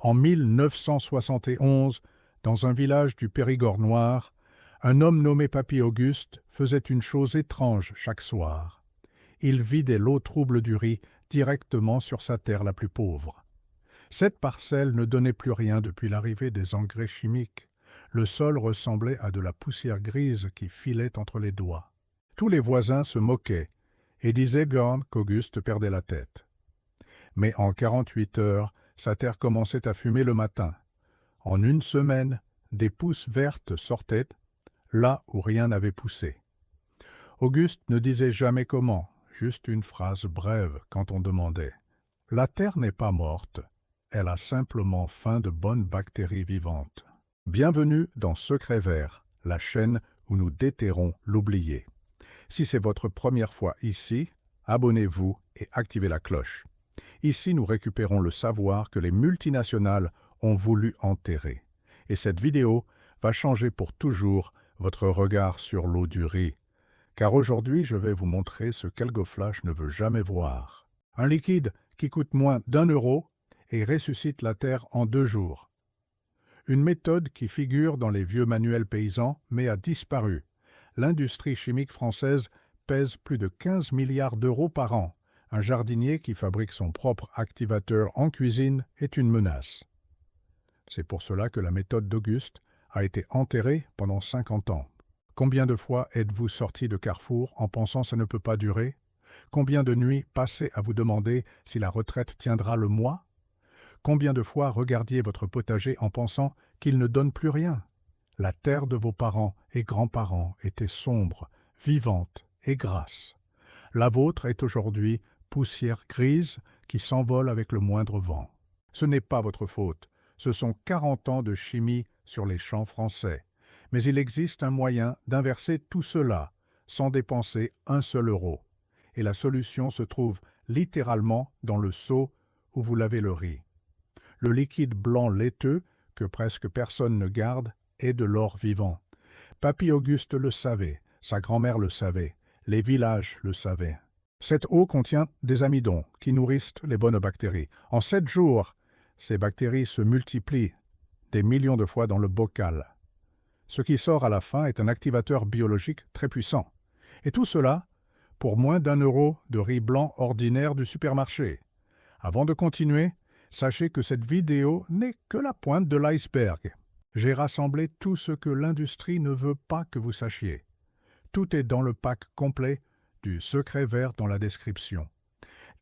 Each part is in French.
En 1971, dans un village du Périgord noir, un homme nommé Papy Auguste faisait une chose étrange chaque soir. Il vidait l'eau trouble du riz directement sur sa terre la plus pauvre. Cette parcelle ne donnait plus rien depuis l'arrivée des engrais chimiques. Le sol ressemblait à de la poussière grise qui filait entre les doigts. Tous les voisins se moquaient et disaient qu'Auguste perdait la tête. Mais en 48 heures, sa terre commençait à fumer le matin. En une semaine, des pousses vertes sortaient là où rien n'avait poussé. Auguste ne disait jamais comment, juste une phrase brève quand on demandait. La terre n'est pas morte, elle a simplement faim de bonnes bactéries vivantes. Bienvenue dans Secret Vert, la chaîne où nous déterrons l'oublié. Si c'est votre première fois ici, abonnez-vous et activez la cloche. Ici, nous récupérons le savoir que les multinationales ont voulu enterrer. Et cette vidéo va changer pour toujours votre regard sur l'eau du riz. Car aujourd'hui, je vais vous montrer ce qu'Algoflash ne veut jamais voir. Un liquide qui coûte moins d'1 € et ressuscite la terre en 2 jours. Une méthode qui figure dans les vieux manuels paysans mais a disparu. L'industrie chimique française pèse plus de 15 milliards d'euros par an. Un jardinier qui fabrique son propre activateur en cuisine est une menace. C'est pour cela que la méthode d'Auguste a été enterrée pendant 50 ans. Combien de fois êtes-vous sorti de Carrefour en pensant ça ne peut pas durer? Combien de nuits passées à vous demander si la retraite tiendra le mois? Combien de fois regardiez votre potager en pensant qu'il ne donne plus rien? La terre de vos parents et grands-parents était sombre, vivante et grasse. La vôtre est aujourd'hui poussière grise qui s'envole avec le moindre vent. Ce n'est pas votre faute, ce sont 40 ans de chimie sur les champs français. Mais il existe un moyen d'inverser tout cela sans dépenser un seul euro. Et la solution se trouve littéralement dans le seau où vous lavez le riz. Le liquide blanc laiteux, que presque personne ne garde, est de l'or vivant. Papy Auguste le savait, sa grand-mère le savait, les villages le savaient. Cette eau contient des amidons qui nourrissent les bonnes bactéries. En 7 jours, ces bactéries se multiplient des millions de fois dans le bocal. Ce qui sort à la fin est un activateur biologique très puissant. Et tout cela pour moins d'1 € de riz blanc ordinaire du supermarché. Avant de continuer, sachez que cette vidéo n'est que la pointe de l'iceberg. J'ai rassemblé tout ce que l'industrie ne veut pas que vous sachiez. Tout est dans le pack complet du Secret Vert dans la description.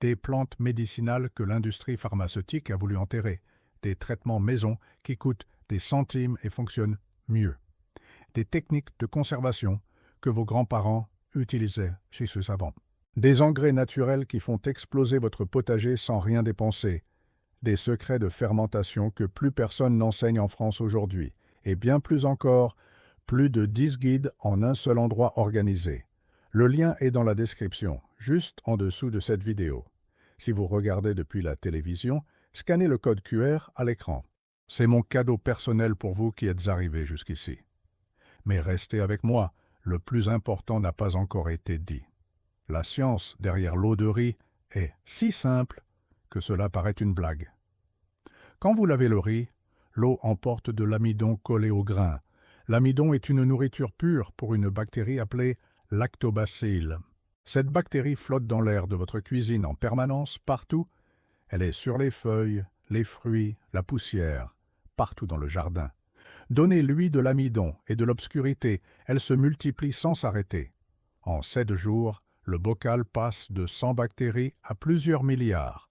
Des plantes médicinales que l'industrie pharmaceutique a voulu enterrer. Des traitements maison qui coûtent des centimes et fonctionnent mieux. Des techniques de conservation que vos grands-parents utilisaient chez ce savant. Des engrais naturels qui font exploser votre potager sans rien dépenser. Des secrets de fermentation que plus personne n'enseigne en France aujourd'hui. Et bien plus encore, plus de 10 guides en un seul endroit organisé. Le lien est dans la description, juste en dessous de cette vidéo. Si vous regardez depuis la télévision, scannez le code QR à l'écran. C'est mon cadeau personnel pour vous qui êtes arrivés jusqu'ici. Mais restez avec moi, le plus important n'a pas encore été dit. La science derrière l'eau de riz est si simple que cela paraît une blague. Quand vous lavez le riz, l'eau emporte de l'amidon collé au grain. L'amidon est une nourriture pure pour une bactérie appelée lactobacille. Cette bactérie flotte dans l'air de votre cuisine en permanence, partout. Elle est sur les feuilles, les fruits, la poussière, partout dans le jardin. Donnez-lui de l'amidon et de l'obscurité, elle se multiplie sans s'arrêter. En 7 jours, le bocal passe de 100 bactéries à plusieurs milliards.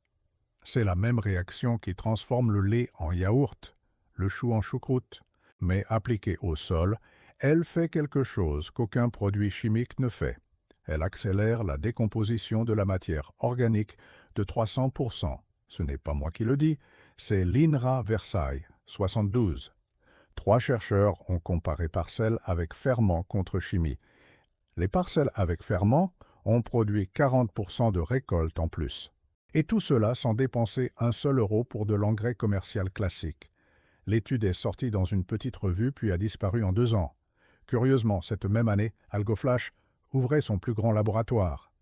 C'est la même réaction qui transforme le lait en yaourt, le chou en choucroute. Mais appliquée au sol, elle fait quelque chose qu'aucun produit chimique ne fait. Elle accélère la décomposition de la matière organique de 300%. Ce n'est pas moi qui le dis, c'est l'INRA Versailles, 72. 3 chercheurs ont comparé parcelles avec ferment contre chimie. Les parcelles avec ferment ont produit 40% de récolte en plus. Et tout cela sans dépenser un seul euro pour de l'engrais commercial classique. L'étude est sortie dans une petite revue puis a disparu en 2 ans. Curieusement, cette même année, Algoflash ouvrait son plus grand laboratoire.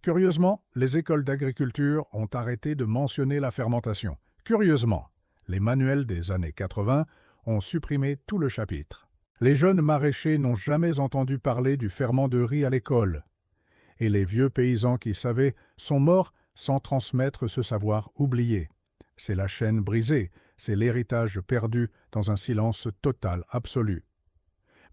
Curieusement, les écoles d'agriculture ont arrêté de mentionner la fermentation. Curieusement, Les manuels des années 80 ont supprimé tout le chapitre. Les jeunes maraîchers n'ont jamais entendu parler du ferment de riz à l'école. Et les vieux paysans qui savaient sont morts sans transmettre ce savoir oublié. C'est la chaîne brisée, c'est l'héritage perdu dans un silence total absolu.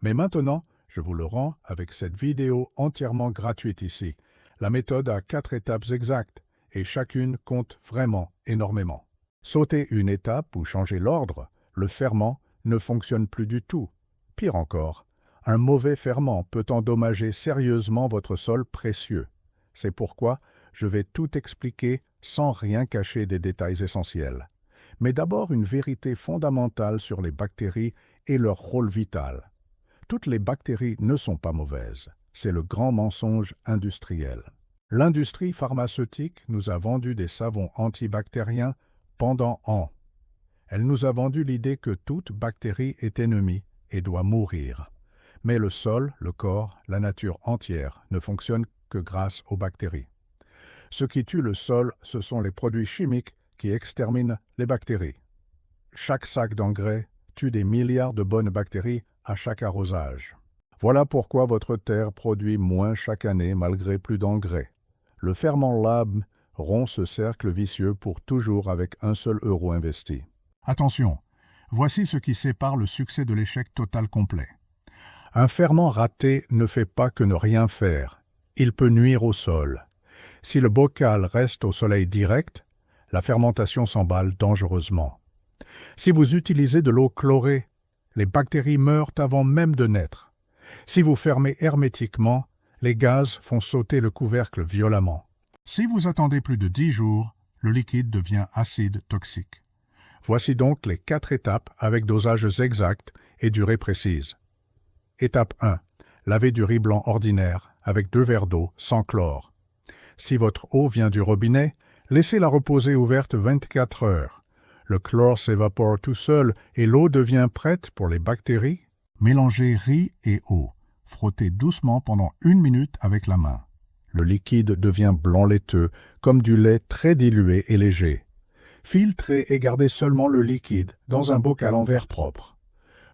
Mais maintenant, je vous le rends avec cette vidéo entièrement gratuite ici. La méthode a 4 étapes exactes et chacune compte vraiment énormément. Sauter une étape ou changer l'ordre, le ferment ne fonctionne plus du tout. Pire encore, un mauvais ferment peut endommager sérieusement votre sol précieux. C'est pourquoi je vais tout expliquer sans rien cacher des détails essentiels. Mais d'abord une vérité fondamentale sur les bactéries et leur rôle vital. Toutes les bactéries ne sont pas mauvaises. C'est le grand mensonge industriel. L'industrie pharmaceutique nous a vendu des savons antibactériens pendant ans. Elle nous a vendu l'idée que toute bactérie est ennemie et doit mourir. Mais le sol, le corps, la nature entière ne fonctionnent que grâce aux bactéries. Ce qui tue le sol, ce sont les produits chimiques qui exterminent les bactéries. Chaque sac d'engrais tue des milliards de bonnes bactéries à chaque arrosage. Voilà pourquoi votre terre produit moins chaque année malgré plus d'engrais. Le ferment Lab rompt ce cercle vicieux pour toujours avec un seul euro investi. Attention, voici ce qui sépare le succès de l'échec total complet. Un ferment raté ne fait pas que ne rien faire. Il peut nuire au sol. Si le bocal reste au soleil direct, la fermentation s'emballe dangereusement. Si vous utilisez de l'eau chlorée, les bactéries meurent avant même de naître. Si vous fermez hermétiquement, les gaz font sauter le couvercle violemment. Si vous attendez plus de 10 jours, le liquide devient acide toxique. Voici donc les 4 étapes avec dosages exacts et durée précise. Étape 1. Lavez du riz blanc ordinaire avec 2 verres d'eau sans chlore. Si votre eau vient du robinet, laissez-la reposer ouverte 24 heures. Le chlore s'évapore tout seul et l'eau devient prête pour les bactéries. Mélangez riz et eau. Frottez doucement pendant 1 minute avec la main. Le liquide devient blanc laiteux, comme du lait très dilué et léger. Filtrez et gardez seulement le liquide dans un bocal en verre propre.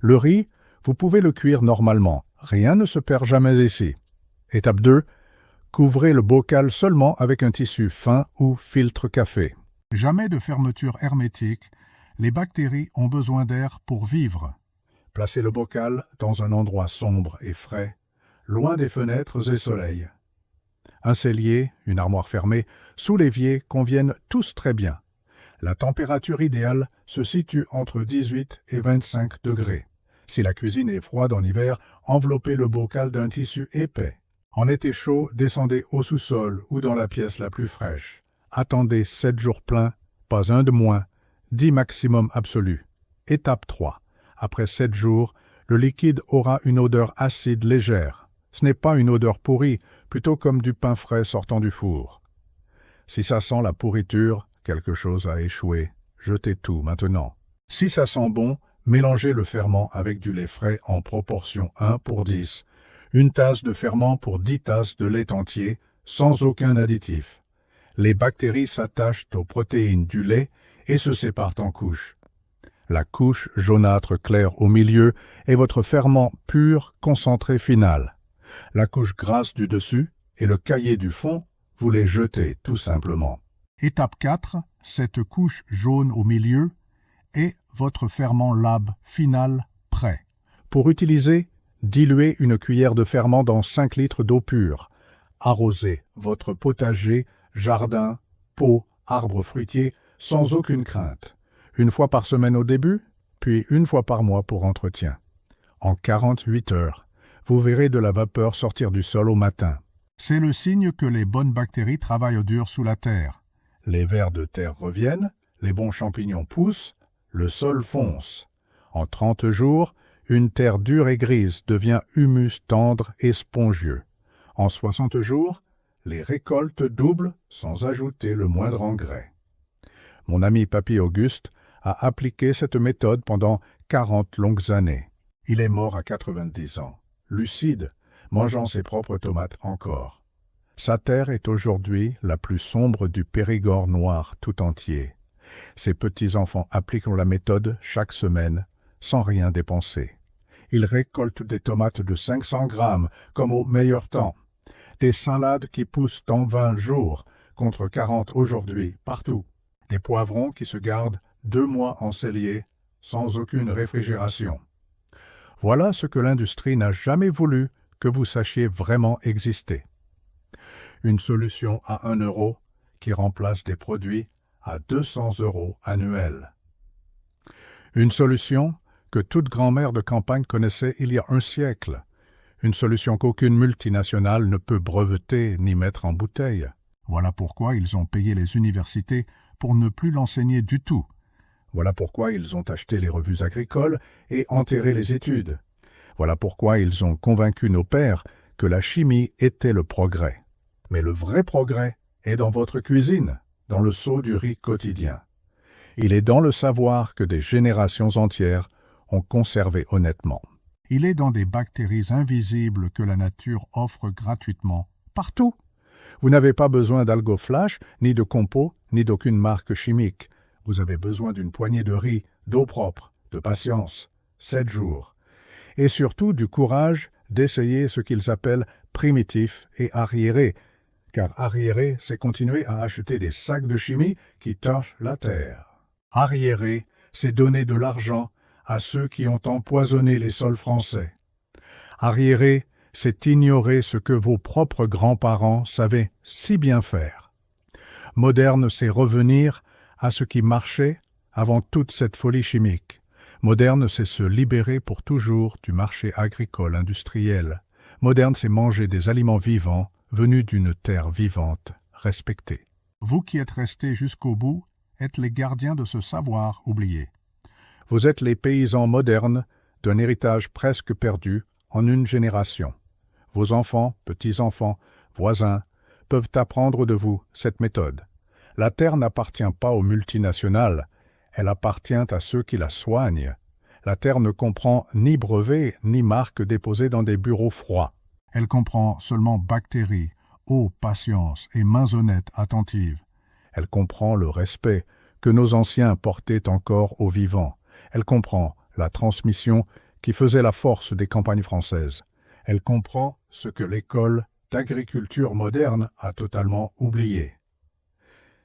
Le riz, vous pouvez le cuire normalement. Rien ne se perd jamais ici. Étape 2. Couvrez le bocal seulement avec un tissu fin ou filtre café. Jamais de fermeture hermétique. Les bactéries ont besoin d'air pour vivre. Placez le bocal dans un endroit sombre et frais, loin des fenêtres et soleil. Un cellier, une armoire fermée, sous l'évier conviennent tous très bien. La température idéale se situe entre 18 et 25 degrés. Si la cuisine est froide en hiver, enveloppez le bocal d'un tissu épais. En été chaud, descendez au sous-sol ou dans la pièce la plus fraîche. Attendez 7 jours pleins, pas un de moins, 10 maximum absolu. Étape 3. Après 7 jours, le liquide aura une odeur acide légère. Ce n'est pas une odeur pourrie, plutôt comme du pain frais sortant du four. Si ça sent la pourriture, quelque chose a échoué. Jetez tout maintenant. Si ça sent bon, mélangez le ferment avec du lait frais en proportion 1:10. Une tasse de ferment pour 10 tasses de lait entier, sans aucun additif. Les bactéries s'attachent aux protéines du lait et se séparent en couches. La couche jaunâtre claire au milieu est votre ferment pur concentré final. La couche grasse du dessus et le caillé du fond, vous les jetez tout simplement. Étape 4, cette couche jaune au milieu est votre ferment Lab final prêt. Pour utiliser, diluez une cuillère de ferment dans 5 litres d'eau pure. Arrosez votre potager, jardin, pot, arbre fruitier sans aucune crainte. 1 fois par semaine au début, puis 1 fois par mois pour entretien. En 48 heures, vous verrez de la vapeur sortir du sol au matin. C'est le signe que les bonnes bactéries travaillent au dur sous la terre. Les vers de terre reviennent, les bons champignons poussent, le sol fonce. En 30 jours, une terre dure et grise devient humus tendre et spongieux. En 60 jours, les récoltes doublent sans ajouter le moindre engrais. Mon ami Papy Auguste a appliqué cette méthode pendant 40 longues années. Il est mort à 90 ans, lucide, mangeant ses propres tomates encore. Sa terre est aujourd'hui la plus sombre du Périgord noir tout entier. Ces petits-enfants appliquent la méthode chaque semaine, sans rien dépenser. Ils récoltent des tomates de 500 grammes, comme au meilleur temps. Des salades qui poussent en 20 jours, contre 40 aujourd'hui, partout. Des poivrons qui se gardent 2 mois en cellier, sans aucune réfrigération. Voilà ce que l'industrie n'a jamais voulu que vous sachiez vraiment exister. Une solution à 1 euro qui remplace des produits à 200 € annuels. Une solution que toute grand-mère de campagne connaissait il y a un siècle. Une solution qu'aucune multinationale ne peut breveter ni mettre en bouteille. Voilà pourquoi ils ont payé les universités pour ne plus l'enseigner du tout. Voilà pourquoi ils ont acheté les revues agricoles et enterré les études. Voilà pourquoi ils ont convaincu nos pères que la chimie était le progrès. Mais le vrai progrès est dans votre cuisine, dans le seau du riz quotidien. Il est dans le savoir que des générations entières ont conservé honnêtement. Il est dans des bactéries invisibles que la nature offre gratuitement, partout. Vous n'avez pas besoin d'algoflash, ni de compost, ni d'aucune marque chimique. Vous avez besoin d'une poignée de riz, d'eau propre, de patience, 7 jours. Et surtout du courage d'essayer ce qu'ils appellent primitif et arriéré, car arriéré, c'est continuer à acheter des sacs de chimie qui tachent la terre. Arriéré, c'est donner de l'argent à ceux qui ont empoisonné les sols français. Arriéré, c'est ignorer ce que vos propres grands-parents savaient si bien faire. Moderne, c'est revenir à ce qui marchait avant toute cette folie chimique. Moderne, c'est se libérer pour toujours du marché agricole industriel. Moderne, c'est manger des aliments vivants venus d'une terre vivante, respectée. Vous qui êtes restés jusqu'au bout êtes les gardiens de ce savoir oublié. Vous êtes les paysans modernes d'un héritage presque perdu en une génération. Vos enfants, petits-enfants, voisins peuvent apprendre de vous cette méthode. La terre n'appartient pas aux multinationales, elle appartient à ceux qui la soignent. La terre ne comprend ni brevets ni marques déposées dans des bureaux froids. Elle comprend seulement bactéries, eau, patience et mains honnêtes attentives. Elle comprend le respect que nos anciens portaient encore aux vivants. Elle comprend la transmission qui faisait la force des campagnes françaises. Elle comprend ce que l'école d'agriculture moderne a totalement oublié.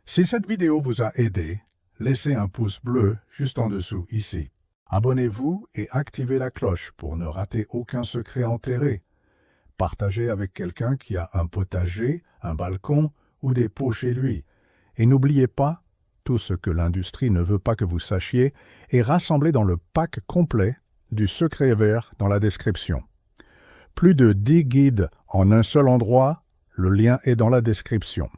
Si cette vidéo vous a aidé, laissez un pouce bleu juste en dessous ici. Abonnez-vous et activez la cloche pour ne rater aucun secret enterré. Partagez avec quelqu'un qui a un potager, un balcon ou des pots chez lui. Et n'oubliez pas, tout ce que l'industrie ne veut pas que vous sachiez est rassemblé dans le pack complet du secret vert dans la description. Plus de 10 guides en un seul endroit, le lien est dans la description.